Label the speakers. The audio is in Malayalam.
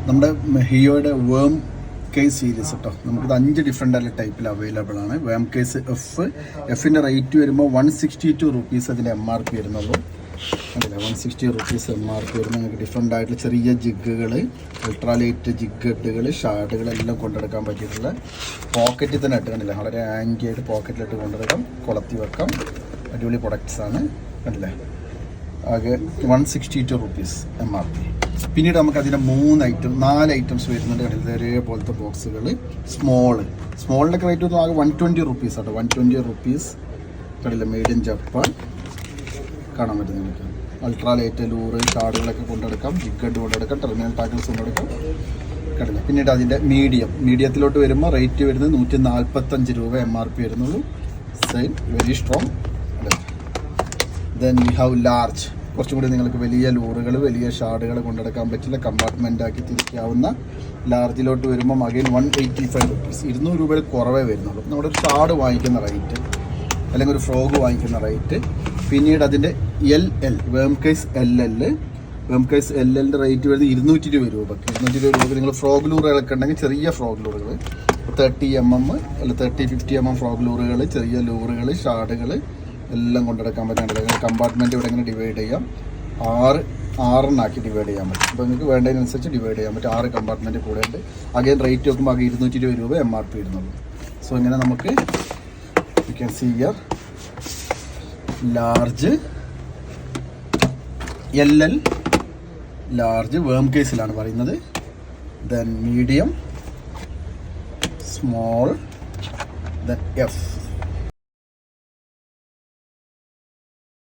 Speaker 1: നമ്മുടെ ഹിയോയുടെ വേം കേസ് സീരീസ് കേട്ടോ. നമുക്കിത് 5 ഡിഫറെൻ്റ് ടൈപ്പിൽ അവൈലബിൾ ആണ്. വേം കേസ് എഫിൻ്റെ റേറ്റ് വരുമ്പോൾ 162 റുപ്പീസ് അതിൻ്റെ MRP വരുന്നുള്ളൂ. അല്ലേ, 160 റുപ്പീസ് MRP വരുമ്പോൾ നിങ്ങൾക്ക് ഡിഫറെൻ്റ് ആയിട്ടുള്ള ചെറിയ ജിഗുകൾ, അൾട്രാലൈറ്റ് ജിഗട്ടുകൾ, ഷാർട്ടുകളെല്ലാം കൊണ്ടെടുക്കാൻ പറ്റിയിട്ടുള്ള പോക്കറ്റിൽ തന്നെ ഇട്ട് കണ്ടില്ലേ, വളരെ ആൻറ്റിയായിട്ട് പോക്കറ്റിലിട്ട് കൊണ്ടെടുക്കാം, കൊളത്തി വെക്കാം. അടിപൊളി പ്രൊഡക്ട്സ് ആണ് കണ്ടില്ലേ. ആകെ 162 റുപ്പീസ് MRP. പിന്നീട് നമുക്ക് അതിൻ്റെ 4 ഐറ്റംസ് വരുന്നുണ്ട് കണ്ടില്ല, ഒരേപോലത്തെ ബോക്സുകൾ. സ്മോളിൻ്റെ റേറ്റ് ഒന്നും ആകെ 120 റുപ്പീസ് ആട്ടോ. 120 റുപ്പീസ് കണ്ടില്ല. മെയ്ഡ് ഇൻ ജപ്പാൻ കാണാൻ പറ്റും നിങ്ങൾക്ക്. അൾട്രാലൈറ്റ് ലൂറ് ഷാർഡുകളൊക്കെ കൊണ്ടെടുക്കാം, ജിഗഡ് കൊണ്ടെടുക്കാം, ടെർമിനൽ ടാക്കിൾസ് കൊണ്ടെടുക്കാം കണ്ടില്ല. പിന്നീട് അതിൻ്റെ മീഡിയത്തിലോട്ട് വരുമ്പോൾ റേറ്റ് വരുന്നത് 145 രൂപ MRP വരുന്നുള്ളൂ. Same very strong. Then we have large, കുറച്ചും കൂടി നിങ്ങൾക്ക് വലിയ ലൂറുകൾ, വലിയ ഷാർഡുകൾ കൊണ്ടെടുക്കാൻ പറ്റില്ല, കമ്പാർട്ട്മെൻ്റ് ആക്കി തിരിക്കാവുന്ന ലാർജിലോട്ട് വരുമ്പം അഗൈൻ 185 റുപ്പീസ്, 200 രൂപയിൽ കുറവേ വരുന്നുള്ളൂ. നമ്മുടെ ഒരു ഷാർഡ് വാങ്ങിക്കുന്ന റേറ്റ് അല്ലെങ്കിൽ ഒരു ഫ്രോഗ് വാങ്ങിക്കുന്ന റേറ്റ്. പിന്നീട് അതിൻ്റെ LL വേം കേസ് LLൻ്റെ റേറ്റ് വരുന്നത് 220 രൂപയ്ക്ക്. 220 രൂപയ്ക്ക് നിങ്ങൾ ഫ്രോഗ് ലൂറുകളൊക്കെ ഉണ്ടെങ്കിൽ ചെറിയ ഫ്രോഗ് ലൂറുകൾ 30 mm അല്ല 30-50 mm ഫ്രോഗ് ലൂറുകൾ, ചെറിയ ലൂറുകൾ, ഷാർഡുകൾ എല്ലാം കൊണ്ടെടുക്കാൻ പറ്റുന്നുണ്ട്. കമ്പാർട്ട്മെൻറ്റ് ഇവിടെ ഇങ്ങനെ ഡിവൈഡ് ചെയ്യാം, 6 ഡിവൈഡ് ചെയ്യാൻ പറ്റും. അപ്പോൾ നിങ്ങൾക്ക് വേണ്ടതിനനുസരിച്ച് ഡിവൈഡ് ചെയ്യാൻ പറ്റും. 6 കമ്പാർട്ട്മെൻറ്റ് കൂടെ ഉണ്ട്. അഗൈൻ റേറ്റ് നോക്കുമ്പോൾ ആകെ 220 രൂപ MRP വരുന്നുള്ളൂ. സോ ഇങ്ങനെ നമുക്ക് you can see here large LL large worm കേസിലാണ് പറയുന്നത്. Then medium, small, then F.